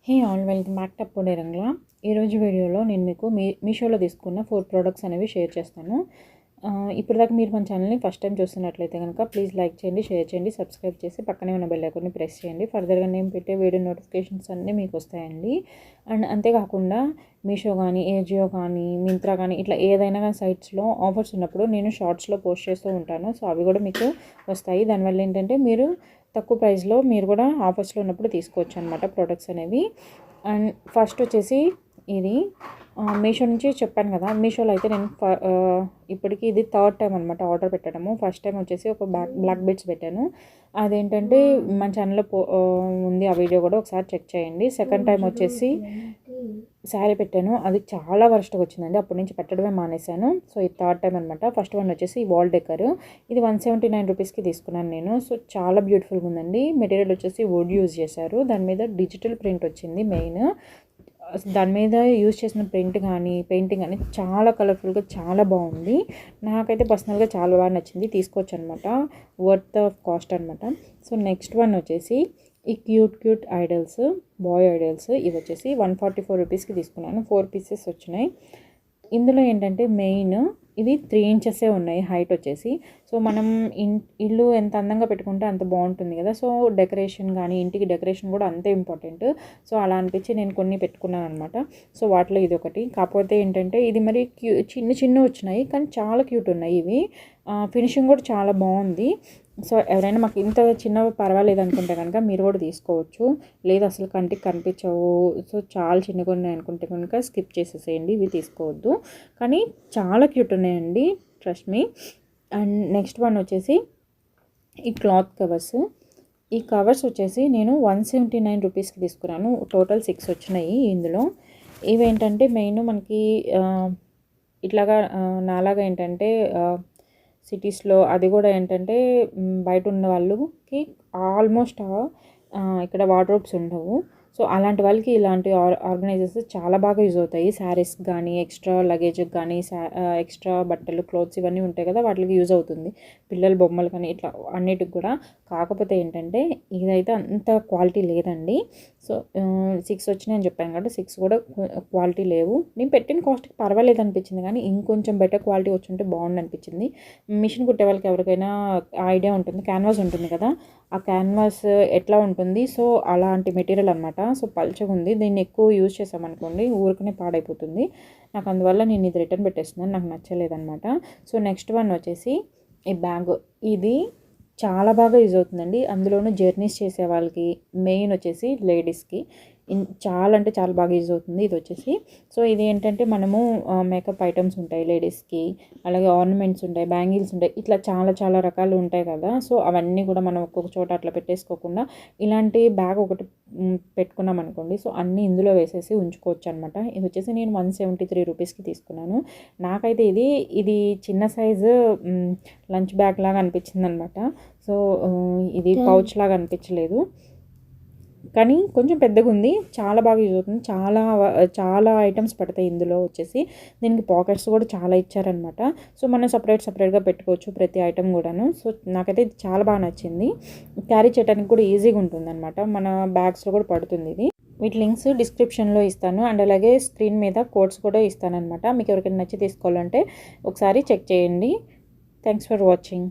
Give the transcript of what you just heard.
Hey all welcome back to అప్పు రంగుల. ఈరోజు వీడియోలో నేను మీకు మీషోలో తీసుకున్న 4 ప్రోడక్ట్స్ అనేవి షేర్ చేస్తాను. ఇప్పటిదాకా మీరు మన ఛానల్ని ఫస్ట్ టైం చూస్తున్నట్లయితే కనుక ప్లీజ్ లైక్ చేయండి, షేర్ చేయండి, సబ్స్క్రైబ్ చేసి పక్కనే ఉన్న బెల్ ఐకాన్ని ప్రెస్ చేయండి. ఫర్దర్గా నేను పెట్టే వీడియో నోటిఫికేషన్స్ అన్నీ మీకు వస్తాయండి. అండ్ అంతేకాకుండా మీషో కానీ, ఏజియో కానీ, మింత్రా కానీ ఇట్లా ఏదైనా కానీ సైట్స్లో ఆఫర్స్ ఉన్నప్పుడు నేను షార్ట్స్లో పోస్ట్ చేస్తూ ఉంటాను. సో అవి కూడా మీకు వస్తాయి. దానివల్ల ఏంటంటే మీరు తక్కువ ప్రైస్లో మీరు కూడా ఆఫర్స్లో ఉన్నప్పుడు తీసుకోవచ్చు అనమాట ప్రోడక్ట్స్ అనేవి. అండ్ ఫస్ట్ వచ్చేసి ఇది మీషో నుంచి చెప్పాను కదా, మీషోలో అయితే నేను ఇప్పటికి ఇది థర్డ్ టైం అనమాట ఆర్డర్ పెట్టడము. ఫస్ట్ టైం వచ్చేసి ఒక బ్లాక్ బెడ్స్ పెట్టాను. అదేంటంటే మన ఛానల్లో ఉంది, ఆ వీడియో కూడా ఒకసారి చెక్ చేయండి. సెకండ్ టైం వచ్చేసి శారీ పెట్టాను, అది చాలా వరస్ట్గా వచ్చిందండి. అప్పటి నుంచి పెట్టడమే మానేశాను. సో ఇది థర్డ్ టైం అనమాట. ఫస్ట్ వన్ వచ్చేసి వాల్ డెకర్, ఇది 179 రూపీస్కి తీసుకున్నాను నేను. సో చాలా బ్యూటిఫుల్గా ఉందండి. మెటీరియల్ వచ్చేసి వుడ్ యూజ్ చేశారు, దాని మీద డిజిటల్ ప్రింట్ వచ్చింది. మెయిన్ దాని మీద యూజ్ చేసిన ప్రింట్ కానీ పెయింటింగ్ కానీ చాలా కలర్ఫుల్గా చాలా బాగుంది. నాకైతే పర్సనల్గా చాలా బాగా నచ్చింది, తీసుకోవచ్చు అనమాట. వర్త్ ఆఫ్ కాస్ట్ అనమాట. సో నెక్స్ట్ వన్ వచ్చేసి ఈ క్యూట్ ఐడల్స్, బాయ్ ఐడల్స్, ఇవి వచ్చేసి 144 రూపీస్కి తీసుకున్నాను. 4 పీసెస్ వచ్చినాయి. ఇందులో ఏంటంటే మెయిన్ ఇవి 3 ఇంచెసే ఉన్నాయి హైట్ వచ్చేసి. సో మనం ఇల్లు ఎంత అందంగా పెట్టుకుంటే అంత బాగుంటుంది కదా. సో డెకరేషన్ కానీ ఇంటికి డెకరేషన్ కూడా అంతే ఇంపార్టెంట్. సో అలా అనిపించి నేను కొన్ని పెట్టుకున్నాను అనమాట. సో వాటిలో ఇది ఒకటి. కాకపోతే ఏంటంటే ఇది మరి చిన్న వచ్చినాయి కానీ చాలా క్యూట్ ఉన్నాయి ఇవి. ఫినిషింగ్ కూడా చాలా బాగుంది. సో ఎవరైనా మాకు ఇంత చిన్నవి పర్వాలేదు అనుకుంటే కనుక మీరు కూడా తీసుకోవచ్చు. లేదు అసలు కంటికి కనిపించవు, సో చాలా చిన్నగా ఉన్నాయి అనుకుంటే కనుక స్కిప్ చేసేసేయండి, ఇవి తీసుకోవద్దు. కానీ చాలా క్యూట్ ఉన్నాయండి, trust me. And next one వచ్చేసి ఈ క్లాత్ కవర్స్. ఈ కవర్స్ వచ్చేసి నేను 179 రూపీస్కి తీసుకున్నాను. టోటల్ 6 వచ్చినాయి ఇందులో. ఇవేంటంటే మెయిన్ మనకి ఇట్లాగా నాలాగా ఏంటంటే సిటీస్లో అది కూడా ఏంటంటే బయట ఉన్న వాళ్ళకి ఆల్మోస్ట్ ఇక్కడ వార్డ్రోబ్స్ ఉండవు. సో అలాంటి వాళ్ళకి ఇలాంటి ఆర్గనైజర్స్ చాలా బాగా యూజ్ అవుతాయి. శారీస్ కానీ, ఎక్స్ట్రా లగేజ్కి కానీ, ఎక్స్ట్రా బట్టలు, క్లోత్స్ ఇవన్నీ ఉంటాయి కదా, వాటికి యూజ్ అవుతుంది. పిల్లల బొమ్మలు కానీ ఇట్లా అన్నిటికి కూడా. కాకపోతే ఏంటంటే ఇదైతే అంత క్వాలిటీ లేదండి. సో 6 వచ్చినాయని చెప్పాను కదా, 6 కూడా క్వాలిటీ లేవు. నేను పెట్టిన కాస్ట్కి పర్వాలేదు అనిపించింది, కానీ ఇంకొంచెం బెటర్ క్వాలిటీ వచ్చి ఉంటే బాగుంది అనిపించింది. మిషన్ కుట్టే వాళ్ళకి ఎవరికైనా ఐడియా ఉంటుంది, క్యాన్వాస్ ఉంటుంది కదా, ఆ క్యాన్వాస్ ఎట్లా ఉంటుంది. సో అలాంటి మెటీరియల్ అనమాట. సో పల్చగా ఉంది. దీన్ని ఎక్కువ యూజ్ చేసామనుకోండి ఊరికనే పాడైపోతుంది. నాకు అందువల్ల నేను ఇది రిటర్న్ పెట్టేస్తున్నాను, నాకు నచ్చలేదన్నమాట. సో నెక్స్ట్ వన్ వచ్చేసి ఈ బ్యాగ్. ఇది చాలా బాగా యూజ్ అవుతుందండి. అందులోనూ జర్నీస్ చేసే వాళ్ళకి, మెయిన్ వచ్చేసి లేడీస్కి చాలా అంటే చాలా బాగా యూజ్ అవుతుంది ఇది వచ్చేసి. సో ఇది ఏంటంటే మనము మేకప్ ఐటమ్స్ ఉంటాయి లేడీస్కి, అలాగే ఆర్నమెంట్స్ ఉంటాయి, బ్యాంగిల్స్ ఉంటాయి, ఇట్లా చాలా రకాలు ఉంటాయి కదా. సో అవన్నీ కూడా మనం ఒక్కొక్క చోట అట్లా పెట్టేసుకోకుండా ఇలాంటి బ్యాగ్ ఒకటి పెట్టుకున్నాం అనుకోండి, సో అన్నీ ఇందులో వేసేసి ఉంచుకోవచ్చు అనమాట. ఇది వచ్చేసి నేను 173 రూపీస్కి తీసుకున్నాను. నాకైతే ఇది చిన్న సైజు లంచ్ బ్యాగ్ లాగా అనిపించింది అనమాట. సో ఇది పౌచ్ లాగా అనిపించలేదు, కానీ కొంచెం పెద్దగా ఉంది. చాలా బాగా యూజ్ అవుతుంది. చాలా ఐటమ్స్ పడతాయి ఇందులో వచ్చేసి. దీనికి పాకెట్స్ కూడా చాలా ఇచ్చారనమాట. సో మనం సపరేట్గా పెట్టుకోవచ్చు ప్రతి ఐటమ్ కూడాను. సో నాకైతే ఇది చాలా బాగా నచ్చింది. క్యారీ చేయడానికి కూడా ఈజీగా ఉంటుంది అనమాట. మన బ్యాగ్స్లో కూడా పడుతుంది ఇది. వీటి లింక్స్ డిస్క్రిప్షన్లో ఇస్తాను. అండ్ అలాగే స్క్రీన్ మీద కోడ్స్ కూడా ఇస్తాను అనమాట. మీకు ఎవరికైనా నచ్చి తీసుకోవాలంటే ఒకసారి చెక్ చేయండి. Thanks for watching.